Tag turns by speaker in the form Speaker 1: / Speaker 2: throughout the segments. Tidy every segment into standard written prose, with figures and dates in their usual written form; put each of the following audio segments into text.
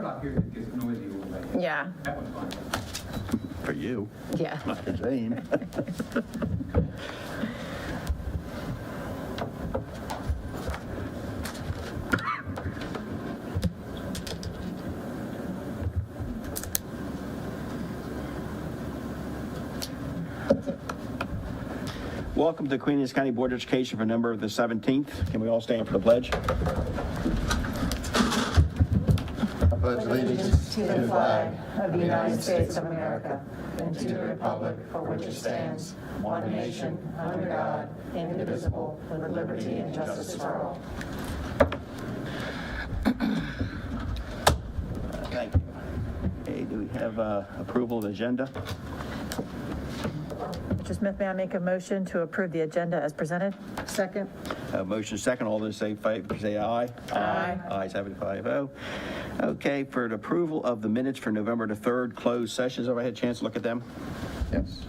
Speaker 1: up here that gets noisy a little bit.
Speaker 2: Yeah.
Speaker 1: That was fine.
Speaker 3: For you,
Speaker 2: Yeah.
Speaker 3: not for Zane. Welcome to Queen Anne's County Board of Education for November the 17th. Can we all stand for the pledge?
Speaker 4: Pledge allegiance to the flag of the United States of America and to the republic for which it stands, one nation, under God, indivisible, with liberty and justice for all.
Speaker 3: Thank you. Okay, do we have approval of the agenda?
Speaker 2: Mr. Smith, may I make a motion to approve the agenda as presented?
Speaker 4: Second.
Speaker 3: Motion second. All those say aye.
Speaker 2: Aye.
Speaker 3: Ayes have it 5-0. Okay, for the approval of the minutes for November the 3rd closed sessions, have I had a chance to look at them?
Speaker 4: Yes.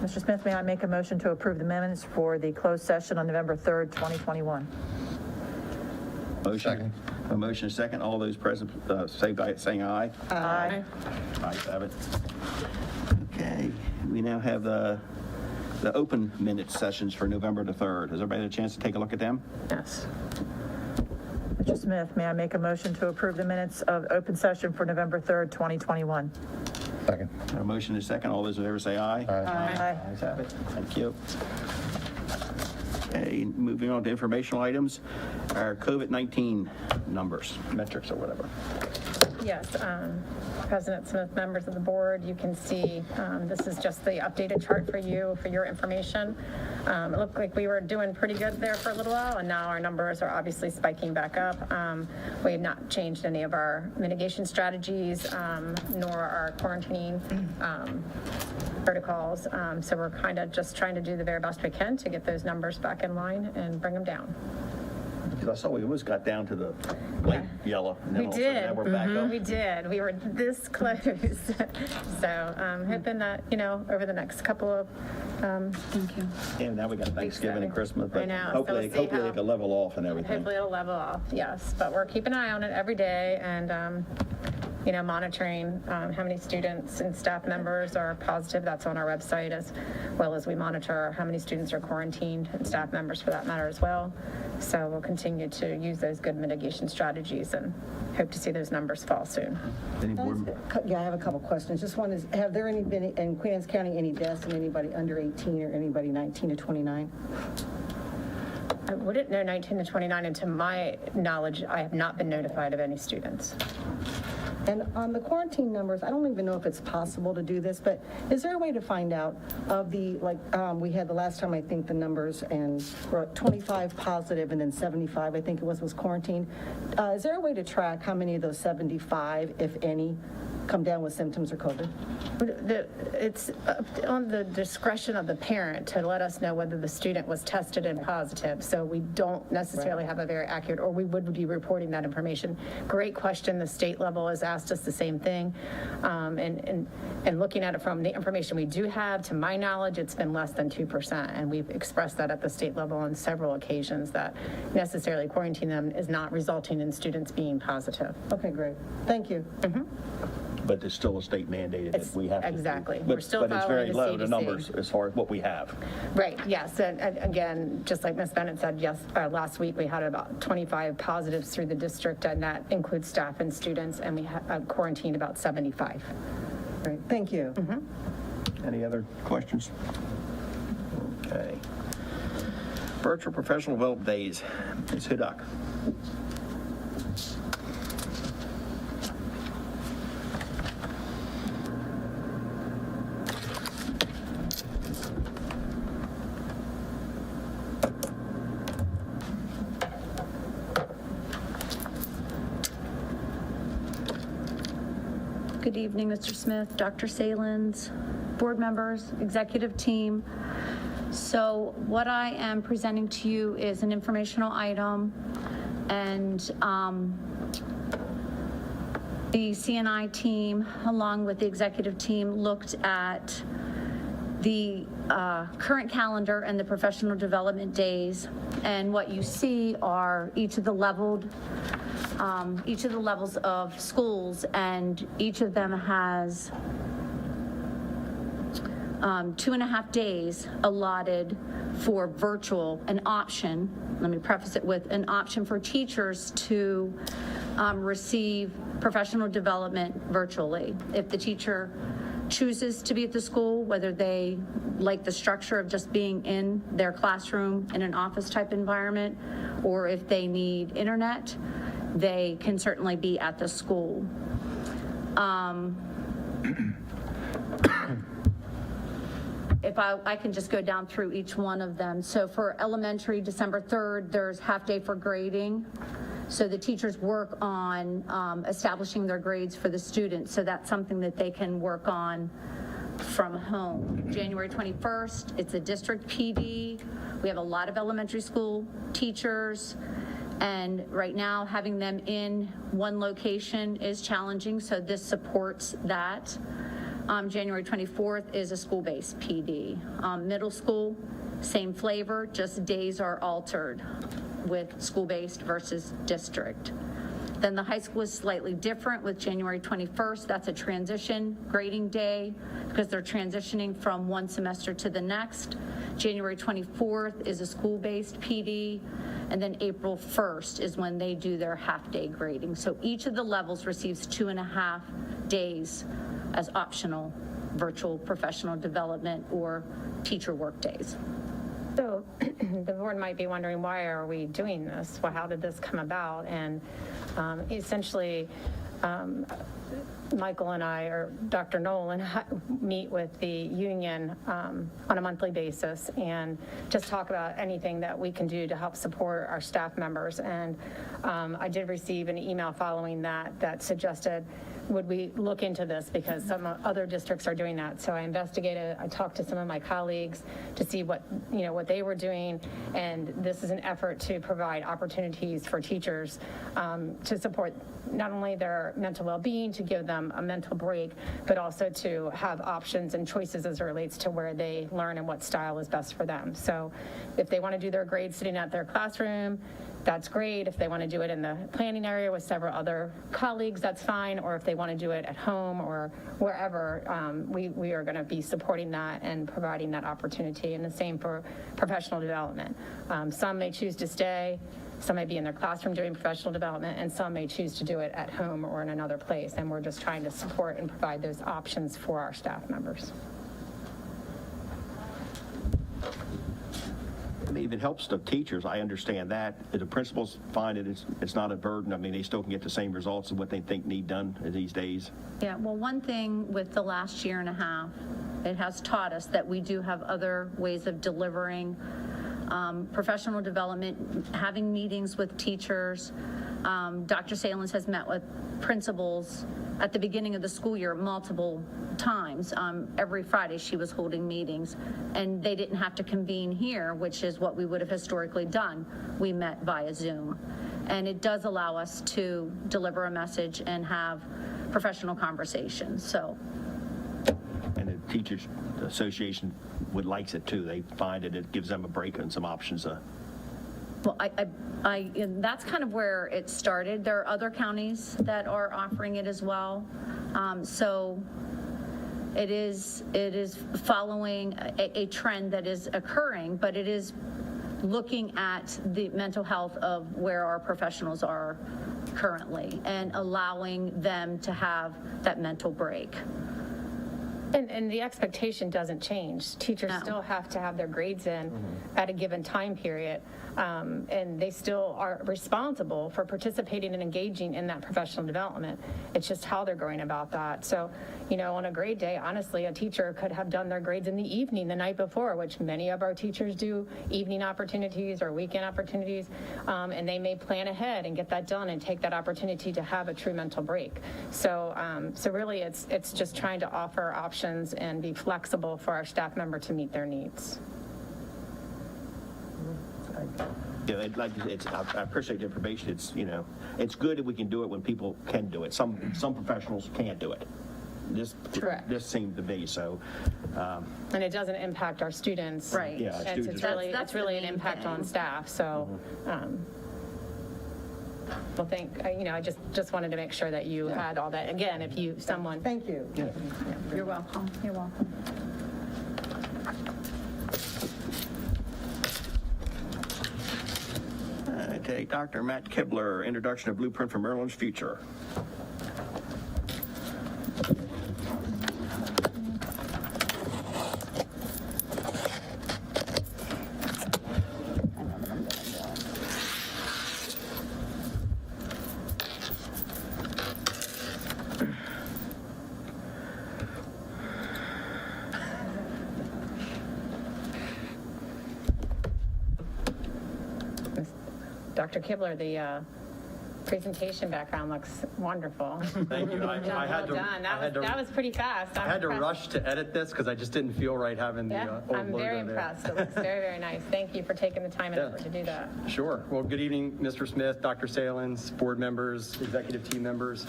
Speaker 2: Mr. Smith, may I make a motion to approve the minutes for the closed session on November 3rd, 2021?
Speaker 3: Motion.
Speaker 4: Second.
Speaker 3: A motion is second. All those present say by saying aye.
Speaker 2: Aye.
Speaker 3: Ayes have it. Okay, we now have the open minute sessions for November the 3rd. Has everybody had a chance to take a look at them?
Speaker 2: Yes. Mr. Smith, may I make a motion to approve the minutes of open session for November 3rd, 2021?
Speaker 4: Second.
Speaker 3: A motion is second. All those in favor say aye.
Speaker 2: Aye.
Speaker 3: Ayes have it. Thank you. Okay, moving on to informational items, our COVID-19 numbers, metrics or whatever.
Speaker 5: Yes, President Smith, members of the board, you can see this is just the updated chart for you, for your information. It looked like we were doing pretty good there for a little while, and now our numbers are obviously spiking back up. We have not changed any of our mitigation strategies, nor our quarantine protocols. So we're kind of just trying to do the very best we can to get those numbers back in line and bring them down.
Speaker 3: Because I saw we almost got down to the light yellow. And then
Speaker 5: We
Speaker 3: all of a sudden
Speaker 5: did.
Speaker 3: now we're back up.
Speaker 5: We did. We were this close. So hoping that, over the next couple of,
Speaker 3: Yeah, now we got Thanksgiving and Christmas,
Speaker 5: I
Speaker 3: but
Speaker 5: know. So
Speaker 3: hopefully
Speaker 5: we'll see
Speaker 3: it
Speaker 5: how-
Speaker 3: can level off and everything.
Speaker 5: hopefully it'll level off, yes. But we're keeping an eye on it every day and, monitoring how many students and staff members are positive. That's on our website, as well as we monitor how many students are quarantined and staff members for that matter as well. So we'll continue to use those good mitigation strategies and hope to see those numbers fall soon.
Speaker 3: Any board-
Speaker 6: Yeah, I have a couple questions. Just one is, have there been in Queen Anne's County any deaths in anybody under 18 or anybody 19 to 29?
Speaker 5: I wouldn't know 19 to 29, and to my knowledge, I have not been notified of any students.
Speaker 6: And on the quarantine numbers, I don't even know if it's possible to do this, but is there a way to find out of the, we had the last time, I think, the numbers, and we're at 25 positive and then 75, I think it was quarantined. Is there a way to track how many of those 75, if any, come down with symptoms or COVID?
Speaker 5: It's on the discretion of the parent to let us know whether the student was tested and positive. So we don't necessarily have a very accurate, or we would be reporting that information. Great question. The state level has asked us the same thing. And looking at it from the information we do have, to my knowledge, it's been less than 2%. And we've expressed that at the state level on several occasions, that necessarily quarantining them is not resulting in students being positive.
Speaker 6: Okay, great. Thank you.
Speaker 3: But there's still a state mandated that we have to.
Speaker 5: Exactly.
Speaker 3: But
Speaker 5: We're still
Speaker 3: but it's very
Speaker 5: following
Speaker 3: low,
Speaker 5: the
Speaker 3: the
Speaker 5: CDC.
Speaker 3: numbers, as far as what we have.
Speaker 5: Right, yes, and again, just like Ms. Bennett said, yes, last week we had about 25 positives through the district, and that includes staff and students, and we quarantined about 75.
Speaker 6: Great. Thank you.
Speaker 3: Any other questions? Okay. Virtual Professional Development Days. Ms. Hudak.
Speaker 7: Good evening, Mr. Smith, Dr. Salins, board members, executive team. So what I am presenting to you is an informational item, and the CNI team, along with the executive team, looked at the current calendar and the professional development days. And what you see are each of the leveled each of the levels of schools, and each of them has 2.5 days allotted for virtual, an option, let me preface it with an option for teachers to receive professional development virtually. If the teacher chooses to be at the school, whether they like the structure of just being in their classroom in an office type environment, or if they need internet, they can certainly be at the school. If I can just go down through each one of them. So for elementary, December 3rd, there's half day for grading. So the teachers work on establishing their grades for the students. So that's something that they can work on from home. January 21st, it's a district PD. We have a lot of elementary school teachers, and right now having them in one location is challenging, so this supports that. January 24th is a school-based PD. Middle school, same flavor, just days are altered with school-based versus district. Then the high school is slightly different with January 21st. That's a transition grading day because they're transitioning from one semester to the next. January 24th is a school-based PD. And then April 1st is when they do their half-day grading. So each of the levels receives 2.5 days as optional virtual professional development or teacher work days.
Speaker 5: So the board might be wondering, why are we doing this? Well, how did this come about? And essentially, Michael and I, or Dr. Nolan, meet with the union on a monthly basis and just talk about anything that we can do to help support our staff members. And I did receive an email following that suggested, would we look into this, because some other districts are doing that. So I investigated, I talked to some of my colleagues to see what they were doing, and this is an effort to provide opportunities for teachers to support not only their mental well-being, to give them a mental break, but also to have options and choices as it relates to where they learn and what style is best for them. So if they want to do their grades sitting at their classroom, that's great. If they want to do it in the planning area with several other colleagues, that's fine. Or if they want to do it at home or wherever, we are going to be supporting that and providing that opportunity. And the same for professional development. Some may choose to stay, some may be in their classroom doing professional development, and some may choose to do it at home or in another place. And we're just trying to support and provide those options for our staff members.
Speaker 3: I mean, if it helps the teachers, I understand that. If the principals find it's not a burden, I mean, they still can get the same results of what they think need done these days.
Speaker 7: Yeah, well, one thing with the last year and a half, it has taught us that we do have other ways of delivering professional development, having meetings with teachers. Dr. Salins has met with principals at the beginning of the school year multiple times. Every Friday she was holding meetings, and they didn't have to convene here, which is what we would have historically done. We met via Zoom, and it does allow us to deliver a message and have professional conversations. So,
Speaker 3: And the Teachers Association likes it too. They find it gives them a break and some options.
Speaker 7: well, that's kind of where it started. There are other counties that are offering it as well. So it is following a trend that is occurring, but it is looking at the mental health of where our professionals are currently and allowing them to have that mental break.
Speaker 5: And the expectation doesn't change. Teachers still have to have their grades in at a given time period, and they still are responsible for participating and engaging in that professional development. It's just how they're going about that. So, on a grade day, honestly, a teacher could have done their grades in the evening the night before, which many of our teachers do, evening opportunities or weekend opportunities, and they may plan ahead and get that done and take that opportunity to have a true mental break. So, really, it's just trying to offer options and be flexible for our staff member to meet their needs.
Speaker 3: I appreciate the information. It's good if we can do it when people can do it. Some professionals can't do it.
Speaker 5: Correct.
Speaker 3: This seemed to be so.
Speaker 5: And it doesn't impact our students.
Speaker 7: Right.
Speaker 3: Yeah,
Speaker 5: It's
Speaker 3: students.
Speaker 5: really
Speaker 7: That's
Speaker 5: it's really
Speaker 7: the
Speaker 5: an
Speaker 7: main
Speaker 5: impact
Speaker 7: thing.
Speaker 5: on staff. So, Well, I just wanted to make sure that you had all that. Again, if someone.
Speaker 6: Thank you.
Speaker 7: You're welcome. You're welcome.
Speaker 3: Okay, Dr. Matt Kibler, Introduction to Blueprint for Maryland's Future.
Speaker 5: Dr. Kibler, the presentation background looks wonderful.
Speaker 8: Thank you. I had to.
Speaker 5: Well done.
Speaker 8: I had to-
Speaker 5: That was pretty fast.
Speaker 8: I had to rush to edit this because I just didn't feel right having the
Speaker 5: Yeah,
Speaker 8: old
Speaker 5: I'm
Speaker 8: logo
Speaker 5: very
Speaker 8: there.
Speaker 5: impressed. It looks very, very nice. Thank you for taking the time and effort to do that.
Speaker 8: Sure. Well, good evening, Mr. Smith, Dr. Salins, board members, executive team members.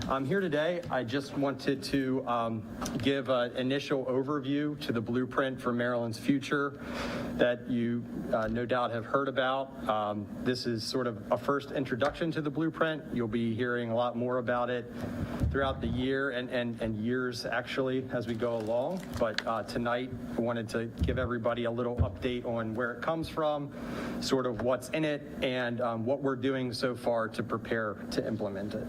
Speaker 8: I'm here today. I just wanted to give an initial overview to the blueprint for Maryland's future that you no doubt have heard about. This is sort of a first introduction to the blueprint. You'll be hearing a lot more about it throughout the year and years actually as we go along. But tonight I wanted to give everybody a little update on where it comes from, sort of what's in it, and what we're doing so far to prepare to implement it.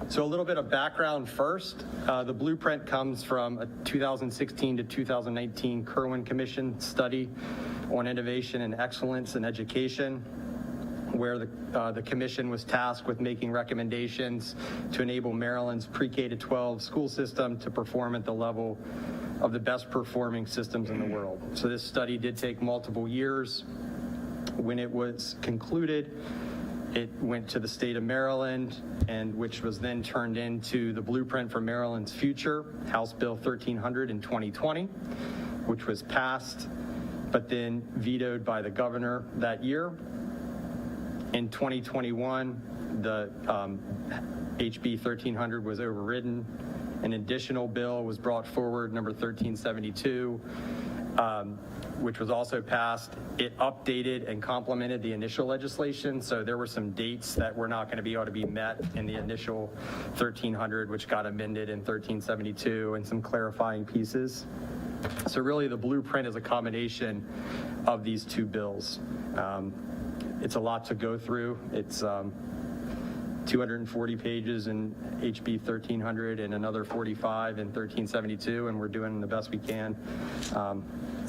Speaker 8: So a little bit of background first. The blueprint comes from a 2016 to 2019 Kirwan Commission study on innovation and excellence in education, where the commission was tasked with making recommendations to enable Maryland's pre-K to 12 school system to perform at the level of the best performing systems in the world. So this study did take multiple years. When it was concluded, it went to the state of Maryland, and which was then turned into the Blueprint for Maryland's Future, House Bill 1300 in 2020, which was passed, but then vetoed by the governor that year. In 2021, the HB 1300 was overridden. An additional bill was brought forward, number 1372, which was also passed. It updated and complemented the initial legislation, so there were some dates that were not going to be able to be met in the initial 1300, which got amended in 1372, and some clarifying pieces. So really the blueprint is a combination of these two bills. It's a lot to go through. It's 240 pages in HB 1300 and another 45 in 1372, and we're doing the best we can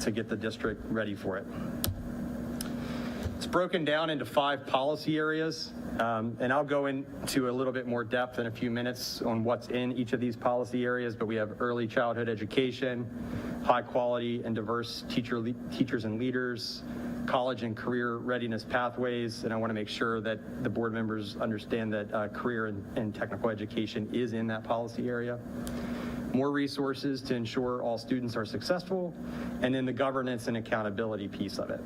Speaker 8: to get the district ready for it. It's broken down into 5 policy areas, and I'll go into a little bit more depth in a few minutes on what's in each of these policy areas, but we have early childhood education, high quality and diverse teachers and leaders, college and career readiness pathways, and I want to make sure that the board members understand that career and technical education is in that policy area. More resources to ensure all students are successful, and then the governance and accountability piece of it.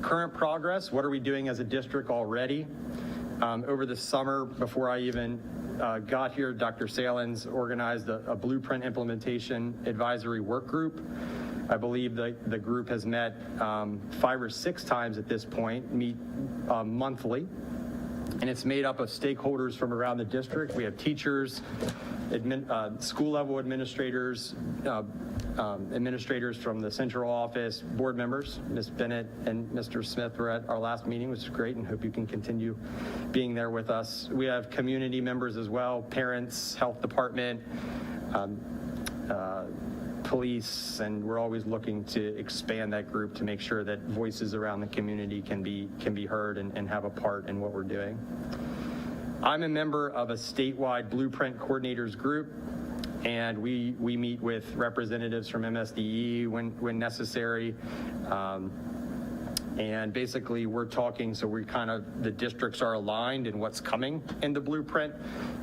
Speaker 8: Current progress, what are we doing as a district already? Over the summer, before I even got here, Dr. Salins organized a blueprint implementation advisory work group. I believe the group has met 5 or 6 times at this point, meet monthly, and it's made up of stakeholders from around the district. We have teachers, school level administrators, administrators from the central office, board members. Ms. Bennett and Mr. Smith were at our last meeting, which is great, and hope you can continue being there with us. We have community members as well, parents, health department, police, and we're always looking to expand that group to make sure that voices around the community can be heard and have a part in what we're doing. I'm a member of a statewide blueprint coordinators group, and we meet with representatives from MSDE when necessary. And basically we're talking, so we the districts are aligned in what's coming in the blueprint,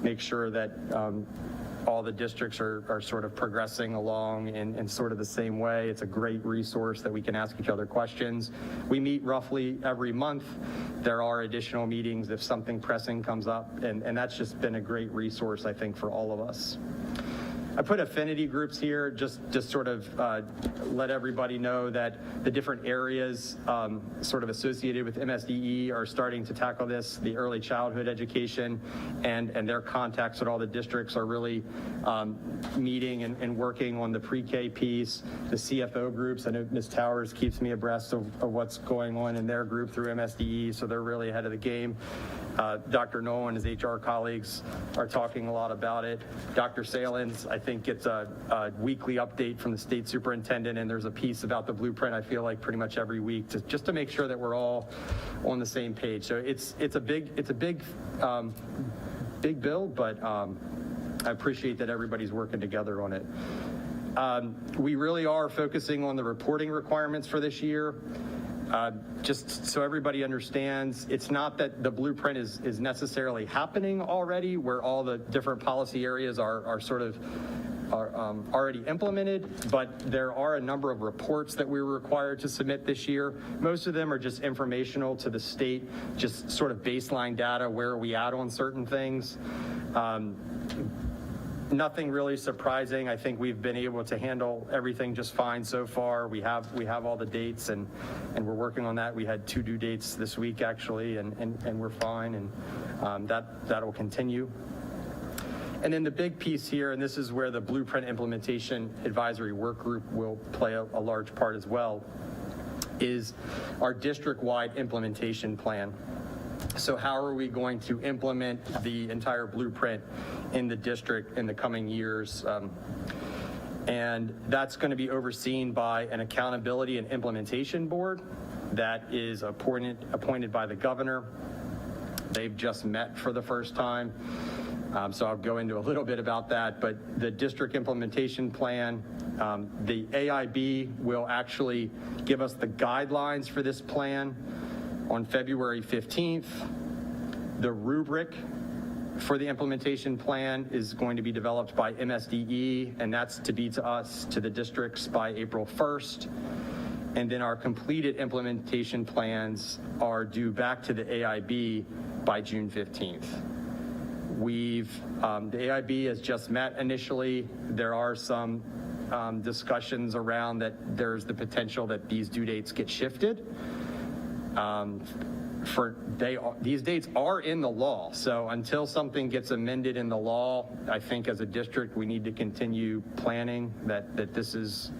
Speaker 8: make sure that all the districts are sort of progressing along in sort of the same way. It's a great resource that we can ask each other questions. We meet roughly every month. There are additional meetings if something pressing comes up, and that's just been a great resource, I think, for all of us. I put Affinity Groups here, just sort of let everybody know that the different areas sort of associated with MSDE are starting to tackle this. The early childhood education and their contacts at all the districts are really meeting and working on the pre-K piece. The CFO groups, I know Ms. Towers keeps me abreast of what's going on in their group through MSDE, so they're really ahead of the game. Dr. Noel and his HR colleagues are talking a lot about it. Dr. Salins, I think, gets a weekly update from the state superintendent, and there's a piece about the blueprint, I feel like, pretty much every week, just to make sure that we're all on the same page. So it's a big bill, but I appreciate that everybody's working together on it. We really are focusing on the reporting requirements for this year. Just so everybody understands, it's not that the blueprint is necessarily happening already, where all the different policy areas are sort of already implemented, but there are a number of reports that we were required to submit this year. Most of them are just informational to the state, just sort of baseline data, where are we at on certain things. Nothing really surprising. I think we've been able to handle everything just fine so far. We have all the dates, and we're working on that. We had 2 due dates this week, actually, and we're fine, and that will continue. And then the big piece here, and this is where the Blueprint Implementation Advisory Work Group will play a large part as well, is our district-wide implementation plan. So how are we going to implement the entire blueprint in the district in the coming years? And that's going to be overseen by an accountability and implementation board that is appointed by the governor. They've just met for the first time. So I'll go into a little bit about that, but the district implementation plan, the AIB will actually give us the guidelines for this plan on February 15th. The rubric for the implementation plan is going to be developed by MSDE, and that's to be to us, to the districts, by April 1st. And then our completed implementation plans are due back to the AIB by June 15th. The AIB has just met initially. There are some discussions around that there's the potential that these due dates get shifted. These dates are in the law, so until something gets amended in the law, I think as a district we need to continue planning that this is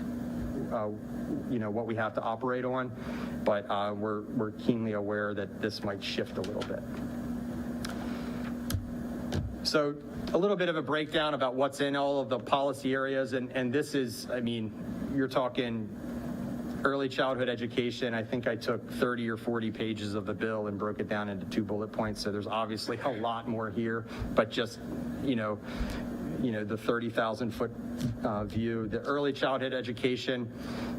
Speaker 8: what we have to operate on, but we're keenly aware that this might shift a little bit. So a little bit of a breakdown about what's in all of the policy areas, and this is, I mean, you're talking early childhood education. I think I took 30 or 40 pages of the bill and broke it down into 2 bullet points, so there's obviously a lot more here, but just, the 30,000-foot view. The early childhood education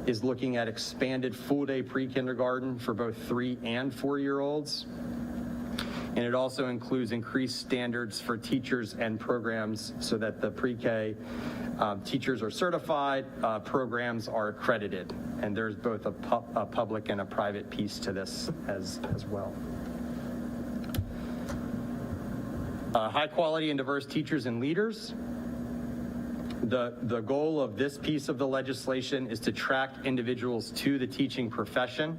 Speaker 8: is looking at expanded full-day pre-kindergarten for both 3- and 4-year-olds. And it also includes increased standards for teachers and programs so that the pre-K teachers are certified, programs are accredited. And there's both a public and a private piece to this as well. High quality and diverse teachers and leaders. The goal of this piece of the legislation is to attract individuals to the teaching profession.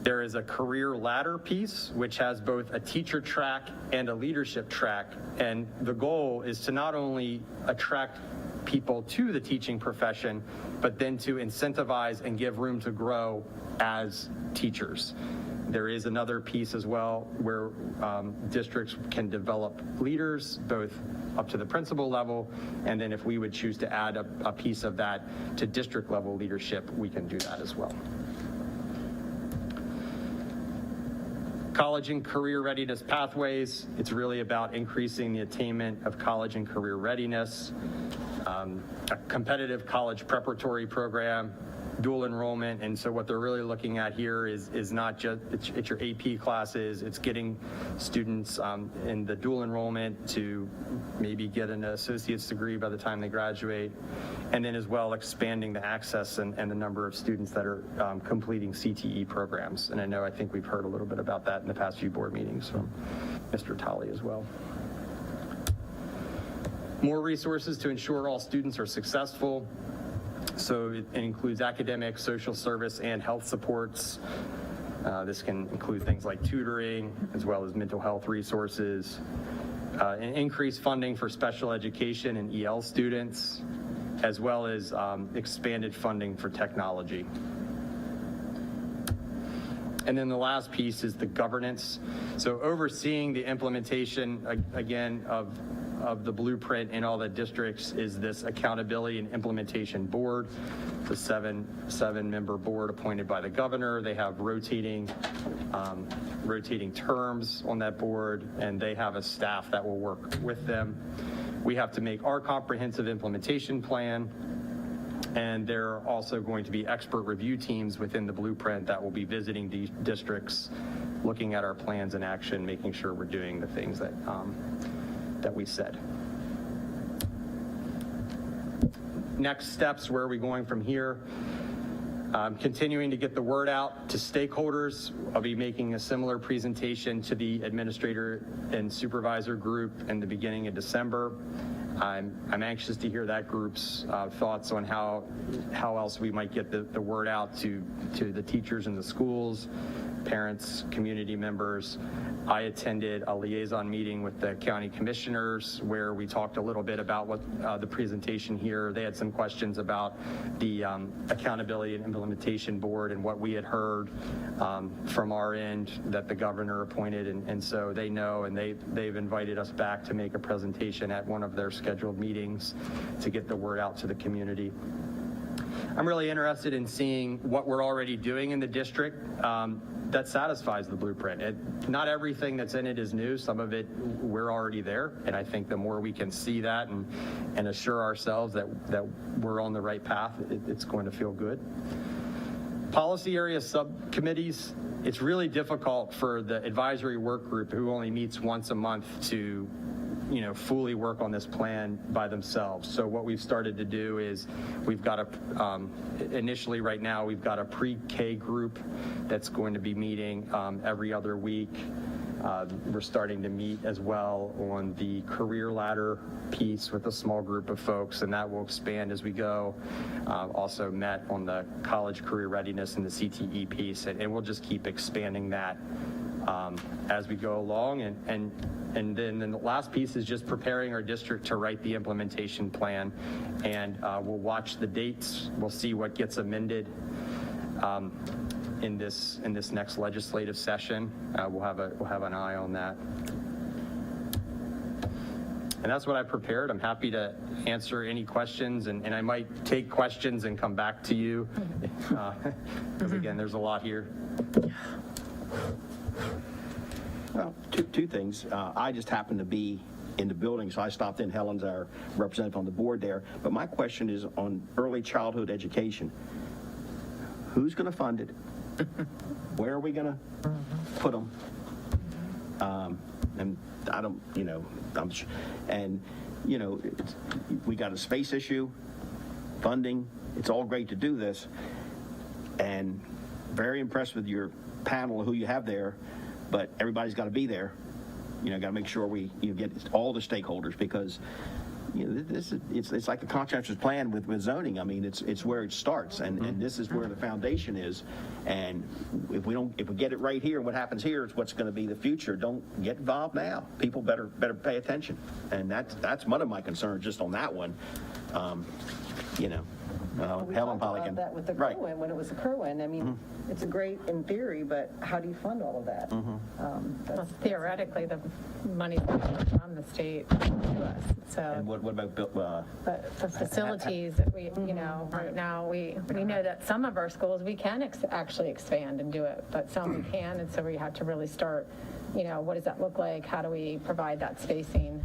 Speaker 8: There is a career ladder piece, which has both a teacher track and a leadership track. And the goal is to not only attract people to the teaching profession, but then to incentivize and give room to grow as teachers. There is another piece as well where districts can develop leaders, both up to the principal level, and then if we would choose to add a piece of that to district level leadership, we can do that as well. College and career readiness pathways. It's really about increasing the attainment of college and career readiness, a competitive college preparatory program, dual enrollment. And so what they're really looking at here is not just, it's your AP classes, it's getting students in the dual enrollment to maybe get an associate's degree by the time they graduate. And then as well expanding the access and the number of students that are completing CTE programs. And I think we've heard a little bit about that in the past few board meetings from Mr. Tolley as well. More resources to ensure all students are successful. So it includes academic, social service, and health supports. This can include things like tutoring, as well as mental health resources, and increased funding for special education and EL students, as well as expanded funding for technology. And then the last piece is the governance. So overseeing the implementation, again, of the blueprint in all the districts is this Accountability and Implementation Board. It's a seven-member board appointed by the governor. They have rotating terms on that board, and they have a staff that will work with them. We have to make our comprehensive implementation plan, and there are also going to be expert review teams within the blueprint that will be visiting these districts, looking at our plans in action, making sure we're doing the things that we said. Next steps, where are we going from here? Continuing to get the word out to stakeholders. I'll be making a similar presentation to the administrator and supervisor group in the beginning of December. I'm anxious to hear that group's thoughts on how else we might get the word out to the teachers in the schools, parents, community members. I attended a liaison meeting with the county commissioners where we talked a little bit about what the presentation here. They had some questions about the Accountability and Implementation Board and what we had heard from our end that the governor appointed, and so they know, and they've invited us back to make a presentation at one of their scheduled meetings to get the word out to the community. I'm really interested in seeing what we're already doing in the district that satisfies the blueprint. Not everything that's in it is new. Some of it, we're already there. And I think the more we can see that and assure ourselves that we're on the right path, it's going to feel good. Policy area subcommittees, it's really difficult for the advisory work group, who only meets once a month, to fully work on this plan by themselves. So what we've started to do is we've got initially right now, we've got a pre-K group that's going to be meeting every other week. We're starting to meet as well on the career ladder piece with a small group of folks, and that will expand as we go. Also met on the college career readiness and the CTE piece, and we'll just keep expanding that as we go along. And then the last piece is just preparing our district to write the implementation plan, and we'll watch the dates. We'll see what gets amended in this next legislative session. We'll have an eye on that. And that's what I prepared. I'm happy to answer any questions, and I might take questions and come back to you because again, there's a lot here.
Speaker 3: Well, two things. I just happened to be in the building, so I stopped in. Helen's our representative on the board there. But my question is on early childhood education. Who's going to fund it? Where are we going to put them? And I don't, we got a space issue, funding. It's all great to do this, and very impressed with your panel, who you have there. But everybody's got to be there. Got to make sure we get all the stakeholders, because it's like the comprehensive plan with zoning. I mean, it's where it starts, and this is where the foundation is. And if we get it right here, what happens here is what's going to be the future. Don't get involved now. People better pay attention, and that's one of my concerns just on that one.
Speaker 6: We
Speaker 3: Helen
Speaker 6: talked
Speaker 3: probably
Speaker 6: about
Speaker 3: can.
Speaker 6: that with the
Speaker 3: Right.
Speaker 6: Kerwin, when it was a Kerwin. I mean, it's a great in theory, but how do you fund all of that?
Speaker 5: Well, theoretically, the money's coming from the state to us, so.
Speaker 3: And what about
Speaker 5: But the facilities that we, right now, we know that some of our schools, we can actually expand and do it, but some we can, and so we have to really start, what does that look like? How do we provide that spacing?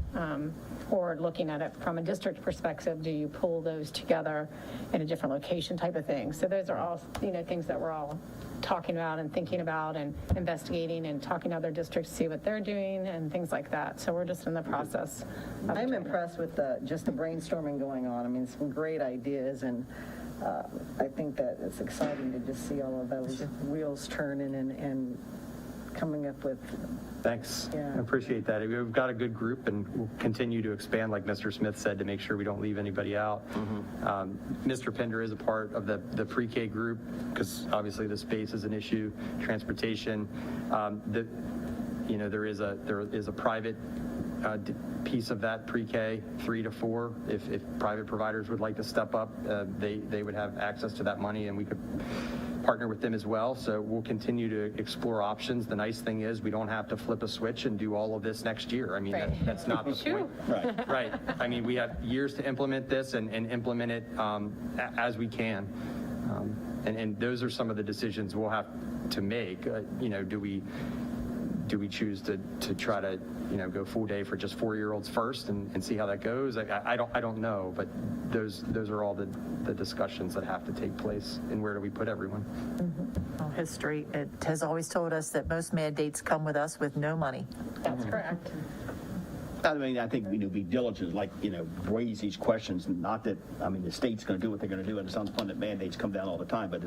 Speaker 5: Or looking at it from a district perspective, do you pull those together in a different location type of thing? So those are all, things that we're all talking about and thinking about and investigating and talking to other districts to see what they're doing and things like that. So we're just in the process.
Speaker 6: I'm impressed with just the brainstorming going on. I mean, some great ideas, and I think that it's exciting to just see all of those wheels turning and coming up with.
Speaker 8: Thanks.
Speaker 6: Yeah.
Speaker 8: I appreciate that. We've got a good group, and we'll continue to expand, like Mr. Smith said, to make sure we don't leave anybody out. Mr. Pender is a part of the pre-K group, because obviously the space is an issue, transportation. There is a private piece of that pre-K, 3 to 4. If private providers would like to step up, they would have access to that money, and we could partner with them as well. So we'll continue to explore options. The nice thing is we don't have to flip a switch and do all of this next year. I mean, that's not the point.
Speaker 3: Right.
Speaker 8: Right. I mean, we have years to implement this and implement it as we can. And those are some of the decisions we'll have to make. Do we choose to try to, go full day for just 4-year-olds first and see how that goes? I don't know, but those are all the discussions that have to take place. And where do we put everyone?
Speaker 2: Well, history, it has always told us that most mandates come with us with no money.
Speaker 5: That's correct.
Speaker 3: I mean, I think we need to be diligent, raise these questions, not that, the state's going to do what they're going to do, and it's unfunded mandates come down all the time, but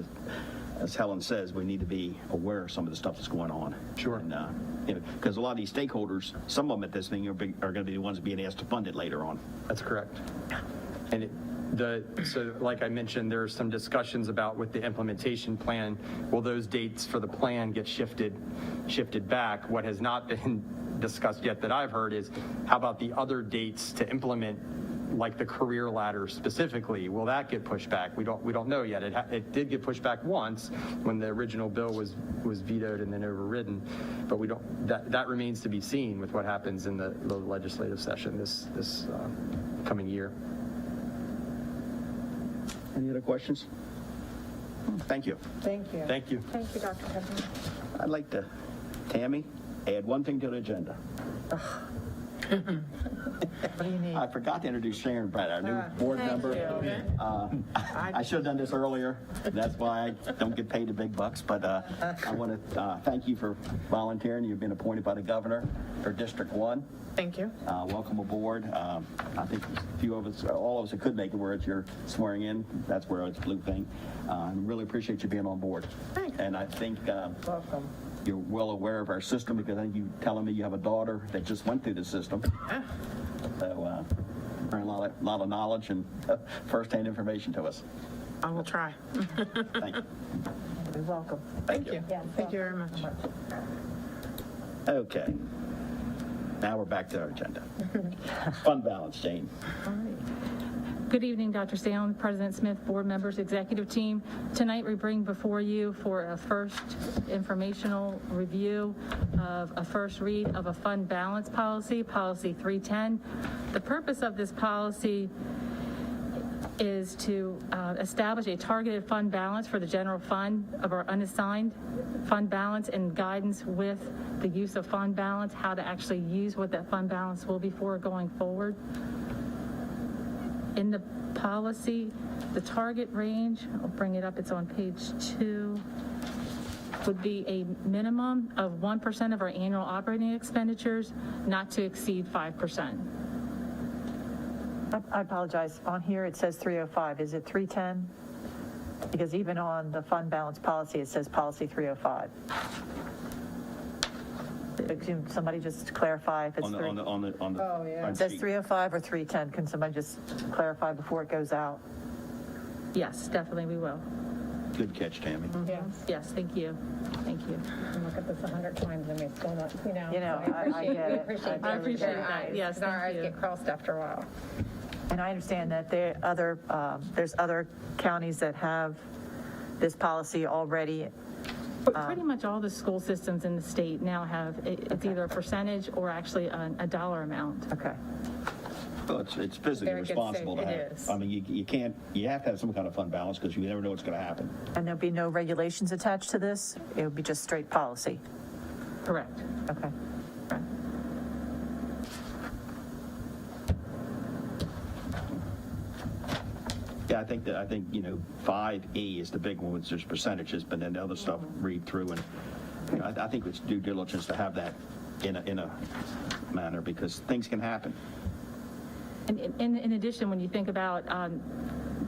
Speaker 3: as Helen says, we need to be aware of some of the stuff that's going on.
Speaker 8: Sure.
Speaker 3: And, because a lot of these stakeholders, some of them at this thing are going to be the ones being asked to fund it later on.
Speaker 8: That's correct. And so like I mentioned, there are some discussions about with the implementation plan, will those dates for the plan get shifted back? What has not been discussed yet that I've heard is how about the other dates to implement, like the career ladder specifically? Will that get pushed back? We don't know yet. It did get pushed back once when the original bill was vetoed and then overridden, but we don't. That remains to be seen with what happens in the legislative session this coming year.
Speaker 3: Any other questions? Thank you.
Speaker 6: Thank you.
Speaker 8: Thank you.
Speaker 5: Thank you, Dr. Pender.
Speaker 3: I'd like to, Tammy, add one thing to the agenda.
Speaker 2: What do you need?
Speaker 3: I forgot to introduce Sharon Pratt, our new board member. I should have done this earlier. That's why I don't get paid the big bucks. But I want to thank you for volunteering. You've been appointed by the governor for District 1.
Speaker 9: Thank you.
Speaker 3: Welcome aboard. I think a few of us, all of us that could make it where it's your swearing in, that's where it's blue thing. I really appreciate you being on board.
Speaker 9: Thanks.
Speaker 3: And I think
Speaker 6: Welcome.
Speaker 3: you're well aware of our system because I think you telling me you have a daughter that just went through the system.
Speaker 9: Yeah.
Speaker 3: So bring a lot of knowledge and firsthand information to us.
Speaker 9: I will try.
Speaker 3: Thank you.
Speaker 2: You're welcome.
Speaker 9: Thank you. Thank you very much.
Speaker 3: Okay. Now we're back to our agenda. Fund balance, Jane.
Speaker 10: Good evening, Dr. Stalin, President Smith, board members, executive team. Tonight we bring before you for a first informational review of a first read of a fund balance policy, Policy 310. The purpose of this policy is to establish a targeted fund balance for the general fund of our unassigned fund balance and guidance with the use of fund balance, how to actually use what that fund balance will be for going forward. In the policy, the target range, I'll bring it up, it's on page 2, would be a minimum of 1% of our annual operating expenditures, not to exceed 5%.
Speaker 2: I apologize. On here, it says 305. Is it 310? Because even on the fund balance policy, it says policy 305. Can somebody just clarify if it's
Speaker 3: On the
Speaker 6: Oh, yeah.
Speaker 2: It says 305 or 310. Can somebody just clarify before it goes out?
Speaker 10: Yes, definitely we will.
Speaker 3: Good catch, Tammy.
Speaker 10: Yes, thank you. Thank you.
Speaker 5: Look at this 100 times and we still don't,
Speaker 2: I get it.
Speaker 5: I appreciate
Speaker 10: that.
Speaker 5: that.
Speaker 10: Yes,
Speaker 5: Our
Speaker 10: thank
Speaker 5: eyes
Speaker 10: you.
Speaker 5: get crossed after a while.
Speaker 2: And I understand that there's other counties that have this policy already.
Speaker 10: Pretty much all the school systems in the state now have, it's either a percentage or actually a dollar amount.
Speaker 2: Okay.
Speaker 3: Well, it's physically
Speaker 5: Very good
Speaker 3: responsible to
Speaker 5: state.
Speaker 3: have.
Speaker 5: It is.
Speaker 3: I mean, you have to have some kind of fund balance because you never know what's going to happen.
Speaker 2: And there'll be no regulations attached to this? It would be just straight policy?
Speaker 10: Correct.
Speaker 2: Okay.
Speaker 3: Yeah, I think 5E is the big one, which is percentages, but then the other stuff read through, and I think it's due diligence to have that in a manner because things can happen.
Speaker 10: And in addition, when you think about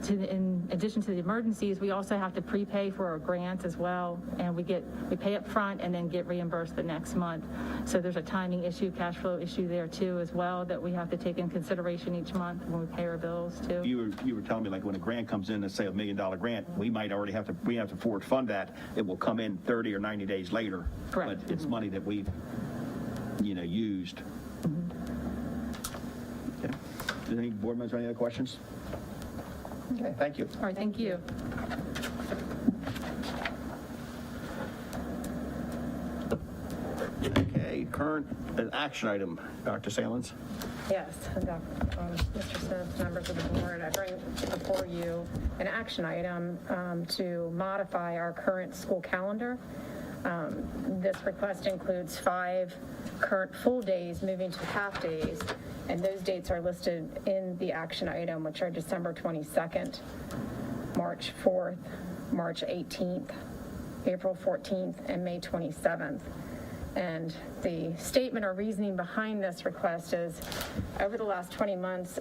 Speaker 10: in addition to the emergencies, we also have to prepay for our grants as well, and we pay up front and then get reimbursed the next month. So there's a timing issue, cash flow issue there too as well that we have to take in consideration each month when we pay our bills too.
Speaker 3: You were telling me, like, when a grant comes in, let's say $1 million grant, we might already have to forward fund that. It will come in 30 or 90 days later.
Speaker 10: Correct.
Speaker 3: But it's money that we've, used. Okay. Do any board members have any other questions? Okay, thank you.
Speaker 10: All right, thank you.
Speaker 3: Okay, current action item, Dr. Salins.
Speaker 5: Yes, Mr. Smith, members of the board, I bring before you an action item to modify our current school calendar. This request includes 5 current full days moving to half days, and those dates are listed in the action item, which are December 22nd, March 4th, March 18th, April 14th, and May 27th. And the statement or reasoning behind this request is, over the last 20 months,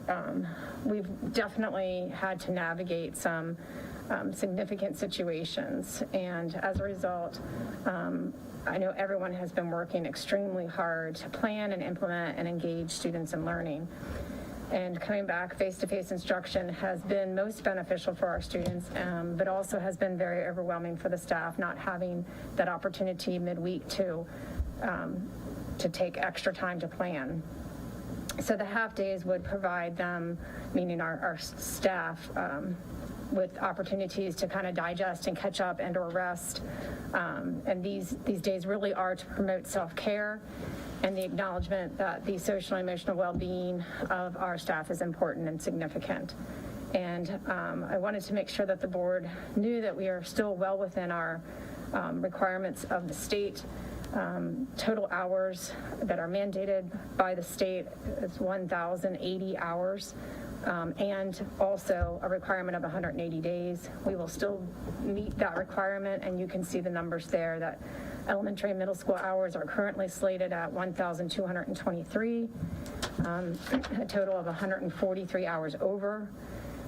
Speaker 5: we've definitely had to navigate some significant situations. And as a result, I know everyone has been working extremely hard to plan and implement and engage students in learning. And coming back, face-to-face instruction has been most beneficial for our students, but also has been very overwhelming for the staff, not having that opportunity midweek to take extra time to plan. So the half days would provide them, meaning our staff, with opportunities to kind of digest and catch up and or rest. And these days really are to promote self-care and the acknowledgement that the social and emotional well-being of our staff is important and significant. And I wanted to make sure that the board knew that we are still well within our requirements of the state. Total hours that are mandated by the state is 1,080 hours. And also a requirement of 180 days. We will still meet that requirement, and you can see the numbers there that elementary and middle school hours are currently slated at 1,223, a total of 143 hours over,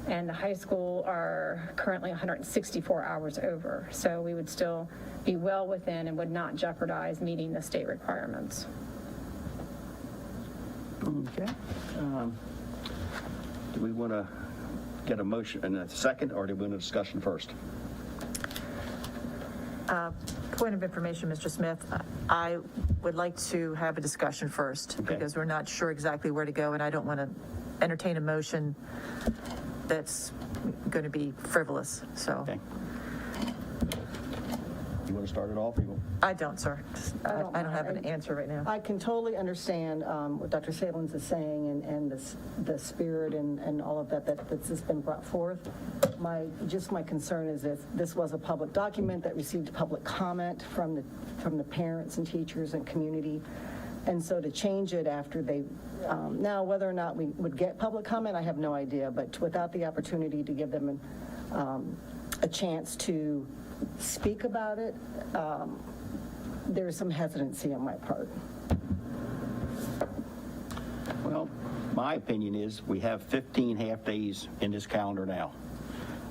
Speaker 5: and the high school are currently 164 hours over. So we would still be well within and would not jeopardize meeting the state requirements.
Speaker 3: Okay. Do we want to get a motion in a second, or do we want a discussion first?
Speaker 2: Point of information, Mr. Smith, I would like to have a discussion first
Speaker 3: Okay.
Speaker 2: because we're not sure exactly where to go, and I don't want to entertain a motion that's going to be frivolous, so.
Speaker 3: Okay. You want to start it off? Or you want?
Speaker 2: I don't, sir. I don't have an answer right now.
Speaker 6: I can totally understand what Dr. Salins is saying and the spirit and all of that's just been brought forth. My concern is if this was a public document that received public comment from the parents and teachers and community, and so to change it after they, now whether or not we would get public comment, I have no idea, but without the opportunity to give them a chance to speak about it, there's some hesitancy on my part.
Speaker 3: Well, my opinion is we have 15 half days in this calendar now.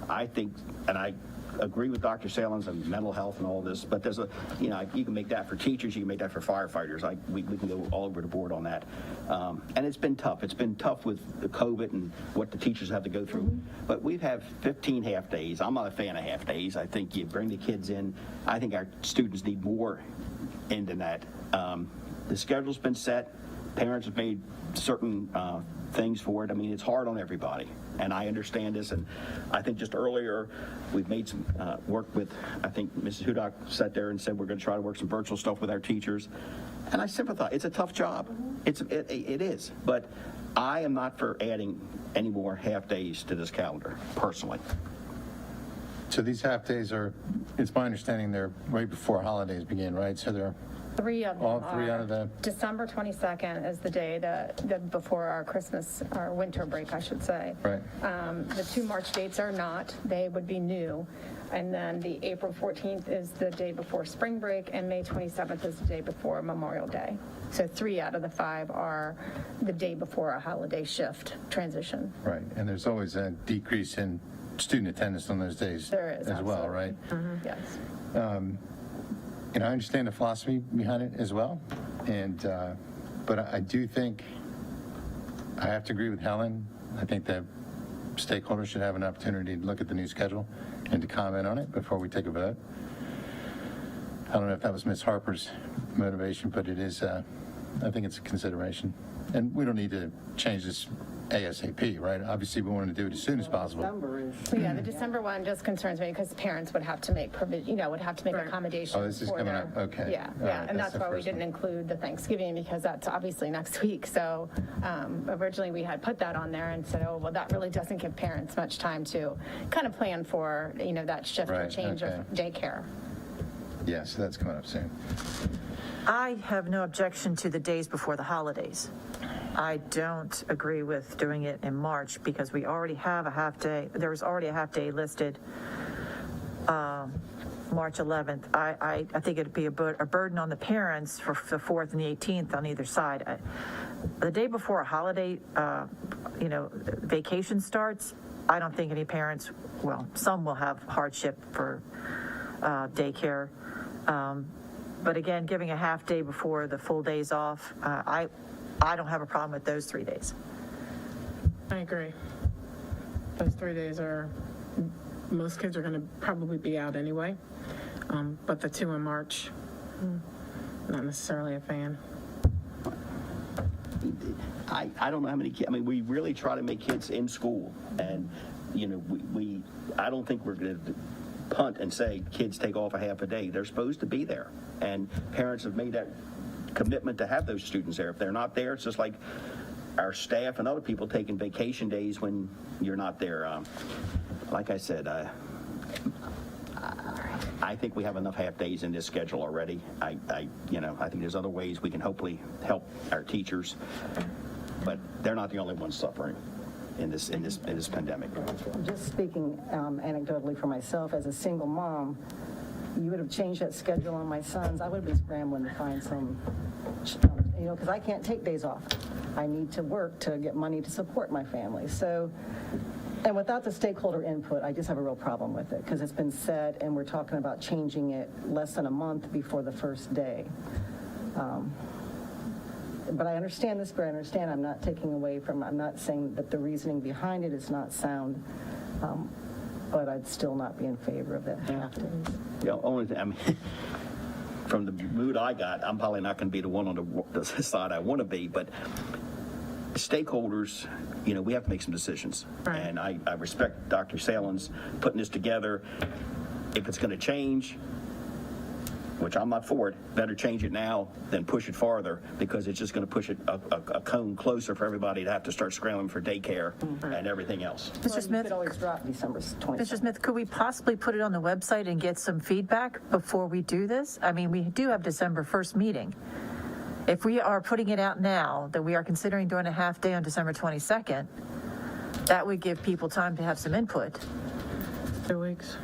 Speaker 3: I think, and I agree with Dr. Salins and mental health and all this, but there's you can make that for teachers, you can make that for firefighters. We can go all over the board on that. And it's been tough. It's been tough with the COVID and what the teachers have to go through. Mm-hmm. But we've had 15 half days. I'm not a fan of half days. I think you bring the kids in. I think our students need more in than that. The schedule's been set. Parents have made certain things for it. I mean, it's hard on everybody, and I understand this. And I think just earlier we've made some work with, I think Mrs. Hudak sat there and said we're going to try to work some virtual stuff with our teachers, and I sympathize. It's a tough job. It is, but I am not for adding any more half days to this calendar personally.
Speaker 4: So these half days are, it's my understanding they're right before holidays begin, right? So they're
Speaker 5: 3 of them
Speaker 4: all 3 out of the.
Speaker 5: December 22nd is the day that before our Christmas, our winter break, I should say.
Speaker 4: Right.
Speaker 5: The 2 March dates are not, they would be new. And then the April 14th is the day before spring break, and May 27th is the day before Memorial Day. So 3 out of the 5 are the day before a holiday shift transition.
Speaker 4: Right, and there's always a decrease in student attendance on those days
Speaker 5: There is,
Speaker 4: as well,
Speaker 5: absolutely.
Speaker 4: right?
Speaker 5: Yes.
Speaker 4: And I understand the philosophy behind it as well. And, but I do think, I have to agree with Helen. I think that stakeholders should have an opportunity to look at the new schedule and to comment on it before we take a vote. I don't know if that was Ms. Harper's motivation, but it is, I think it's a consideration. And we don't need to change this ASAP, right? Obviously, we want to do it as soon as possible.
Speaker 5: So yeah, the December one just concerns me because parents would have to make would have to make accommodations.
Speaker 4: Oh, this is
Speaker 5: for
Speaker 4: coming
Speaker 5: their-
Speaker 4: up. Okay.
Speaker 5: Yeah,
Speaker 4: All
Speaker 5: yeah,
Speaker 4: right,
Speaker 5: and
Speaker 4: that's
Speaker 5: that's
Speaker 4: the
Speaker 5: why we
Speaker 4: first
Speaker 5: didn't
Speaker 4: one.
Speaker 5: include the Thanksgiving because that's obviously next week. So originally we had put that on there and said, oh, well, that really doesn't give parents much time to kind of plan for, that shift or
Speaker 4: Right,
Speaker 5: change
Speaker 4: okay.
Speaker 5: of daycare.
Speaker 4: Yeah, so that's coming up soon.
Speaker 2: I have no objection to the days before the holidays. I don't agree with doing it in March because we already have a half day. There was already a half day listed March 11th. I think it'd be a burden on the parents for the 4th and the 18th on either side. The day before a holiday, vacation starts, I don't think any parents, well, some will have hardship for daycare. But again, giving a half day before the full days off, I don't have a problem with those 3 days.
Speaker 9: I agree. Those 3 days most kids are going to probably be out anyway. But the 2 in March, not necessarily a fan.
Speaker 3: I don't know how many kids, we really try to make kids in school. And, I don't think we're going to punt and say kids take off a half a day. They're supposed to be there. And parents have made that commitment to have those students there. If they're not there, it's just like our staff and other people taking vacation days when you're not there. Like I said, I think we have enough half days in this schedule already. I think there's other ways we can hopefully help our teachers, but they're not the only ones suffering in this pandemic.
Speaker 6: Just speaking anecdotally for myself, as a single mom, you would have changed that schedule on my sons. I would have been scrambling to find some, because I can't take days off. I need to work to get money to support my family. So, and without the stakeholder input, I just have a real problem with it because it's been said and we're talking about changing it less than a month before the first day. But I understand this, but I understand I'm not taking away from, I'm not saying that the reasoning behind it is not sound, but I'd still not be in favor of that half days.
Speaker 3: Only thing, from the mood I got, I'm probably not going to be the one on the side I want to be, but stakeholders, we have to make some decisions.
Speaker 9: Right.
Speaker 3: And I respect Dr. Salen's putting this together. If it's going to change, which I'm not for it, better change it now than push it farther because it's just going to push it a cone closer for everybody to have to start scrambling for daycare and everything else.
Speaker 2: Mr.
Speaker 6: You
Speaker 2: Smith?
Speaker 6: could always drop December 22nd.
Speaker 2: Mr. Smith, could we possibly put it on the website and get some feedback before we do this? We do have December 1st meeting. If we are putting it out now that we are considering doing a half day on December 22nd, that would give people time to have some input.
Speaker 9: 2 weeks.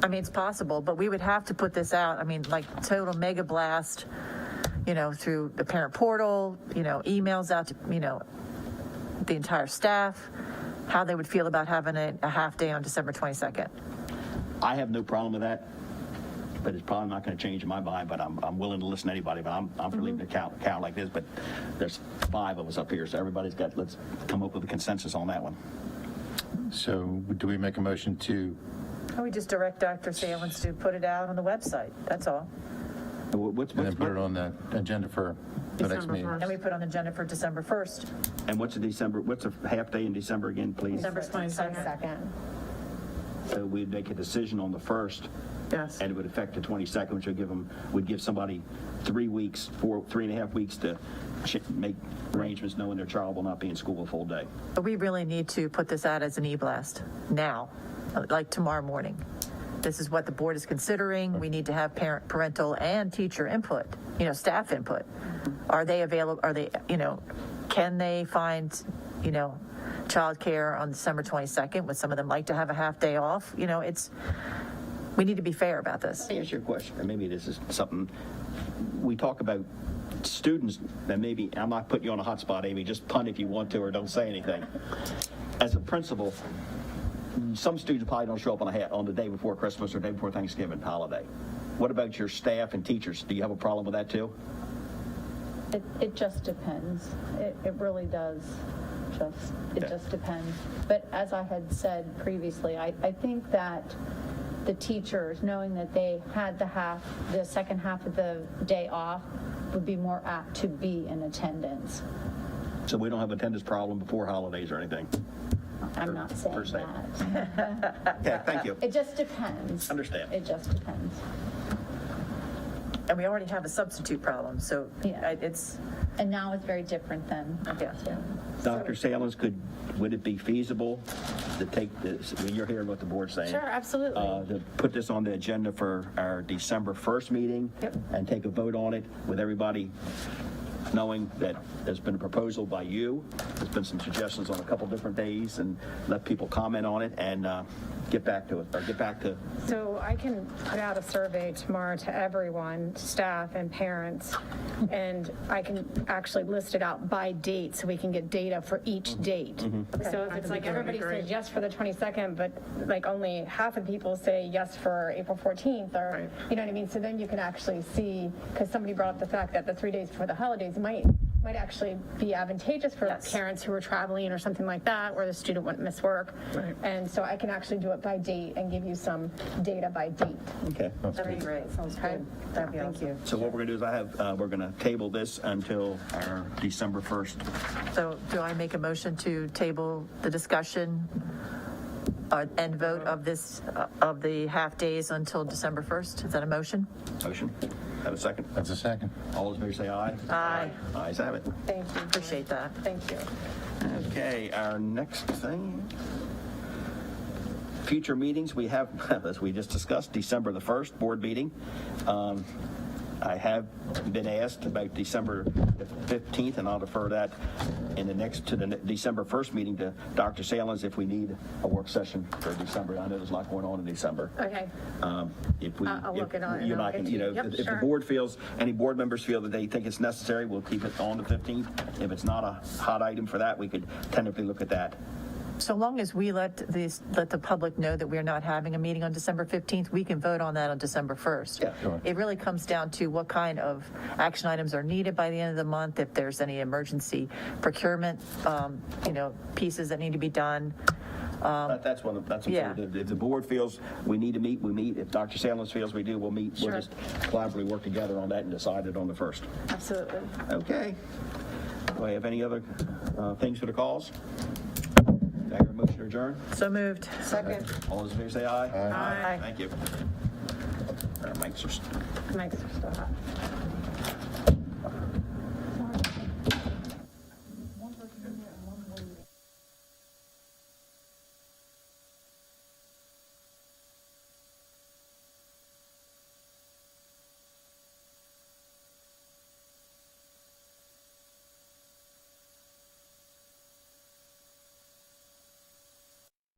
Speaker 2: It's possible, but we would have to put this out, like total mega blast, through the parent portal, emails out to, the entire staff, how they would feel about having a half day on December 22nd.
Speaker 3: I have no problem with that, but it's probably not going to change my mind, but I'm willing to listen to anybody, but I'm for leaving the count like this, but there's 5 of us up here, so let's come up with a consensus on that one.
Speaker 4: So do we make a motion to,
Speaker 2: We just direct Dr. Salins to put it out on the website, that's all.
Speaker 3: What's
Speaker 4: and then put it on the agenda for the next
Speaker 9: December
Speaker 4: meeting?
Speaker 9: 1st.
Speaker 2: And we put on the agenda for December 1st.
Speaker 3: And what's a half day in December again, please?
Speaker 9: December 22nd.
Speaker 5: 22nd.
Speaker 3: So we'd make a decision on the 1st,
Speaker 9: Yes.
Speaker 3: and it would affect the 22nd, which would give somebody 3.5 weeks to make arrangements knowing their child will not be in school a full day.
Speaker 2: But we really need to put this out as an e-blast now, like tomorrow morning. This is what the board is considering. We need to have parental and teacher input, staff input. Are they available? Are they, can they find, childcare on December 22nd? Would some of them like to have a half day off? We need to be fair about this.
Speaker 3: Let me ask you a question, and maybe this is something we talk about students, and maybe I'm not putting you on a hot spot, Amy, just punt if you want to or don't say anything. As a principal, some students probably don't show up on the day before Christmas or day before Thanksgiving holiday. What about your staff and teachers? Do you have a problem with that too?
Speaker 7: It just depends. It really does. It
Speaker 3: Yeah.
Speaker 7: just depends. But as I had said previously, I think that the teachers, knowing that they had the second half of the day off, would be more apt to be in attendance.
Speaker 3: So we don't have attendance problem before holidays or anything?
Speaker 7: I'm not saying
Speaker 3: per se.
Speaker 7: that.
Speaker 3: Okay, thank you.
Speaker 7: It just depends.
Speaker 3: Understand.
Speaker 7: It just depends.
Speaker 2: And we already have a substitute problem, so
Speaker 7: Yeah.
Speaker 2: it's,
Speaker 7: And now it's very different than.
Speaker 2: yeah.
Speaker 3: Dr. Salins, would it be feasible to take this, I mean, you're hearing what the board's saying.
Speaker 5: Sure, absolutely.
Speaker 3: To put this on the agenda for our December 1st meeting?
Speaker 5: Yep.
Speaker 3: And take a vote on it with everybody knowing that there's been a proposal by you, there's been some suggestions on a couple different days, and let people comment on it and get back to it, or get back to,
Speaker 5: So I can put out a survey tomorrow to everyone, staff and parents, and I can actually list it out by date so we can get data for each date. So if it's like everybody says yes for the 22nd, but like only half of people say yes for April 14th, or, you know what I mean? So then you can actually see, because somebody brought up the fact that the 3 days before the holidays might actually be advantageous for
Speaker 2: Yes.
Speaker 5: parents who are traveling or something like that, where the student wouldn't miss work. And so I can actually do it by date and give you some data by date.
Speaker 3: okay.
Speaker 2: That'd be great. Sounds good. That'd be awesome. Thank you.
Speaker 3: So what we're going to do is we're going to table this until our December 1st.
Speaker 2: So do I make a motion to table the discussion and vote of this, of the half days until December 1st? Is that a motion?
Speaker 3: Motion? Have a second?
Speaker 4: That's a second.
Speaker 3: All those in favor say aye.
Speaker 2: Aye.
Speaker 3: Ayes have it.
Speaker 5: Thank you.
Speaker 2: Appreciate that.
Speaker 5: Thank you.
Speaker 3: Okay, our next thing, future meetings, we have, as we just discussed, December the 1st, board meeting. I have been asked about December the 15th, and I'll defer that to the December 1st meeting to Dr. Salins if we need a work session for December. I know there's a lot going on in December.
Speaker 5: Okay.
Speaker 3: If we,
Speaker 5: I'll look it on
Speaker 3: you and
Speaker 5: and I'll
Speaker 3: I can,
Speaker 5: get
Speaker 3: you
Speaker 5: to
Speaker 3: know,
Speaker 5: you. Yep,
Speaker 3: if the
Speaker 5: sure.
Speaker 3: board feels, any board members feel that they think it's necessary, we'll keep it on the 15th. If it's not a hot item for that, we could tentatively look at that.
Speaker 2: So long as we let the public know that we're not having a meeting on December 15th, we can vote on that on December 1st.
Speaker 3: Yeah, sure.
Speaker 2: It really comes down to what kind of action items are needed by the end of the month, if there's any emergency procurement, pieces that need to be done.
Speaker 3: That's
Speaker 2: Yeah.
Speaker 3: if the board feels we need to meet, we meet. If Dr. Salins feels we do, we'll meet. We'll
Speaker 5: Sure.
Speaker 3: just collaboratively work together on that and decide it on the 1st.
Speaker 5: Absolutely.
Speaker 3: Okay. Do I have any other things for the cause? Do I hear a motion to adjourn?
Speaker 2: So moved.
Speaker 6: Second.
Speaker 3: All those in favor say aye.
Speaker 2: Aye.
Speaker 3: Thank you. Our mics are
Speaker 5: Mike's still hot.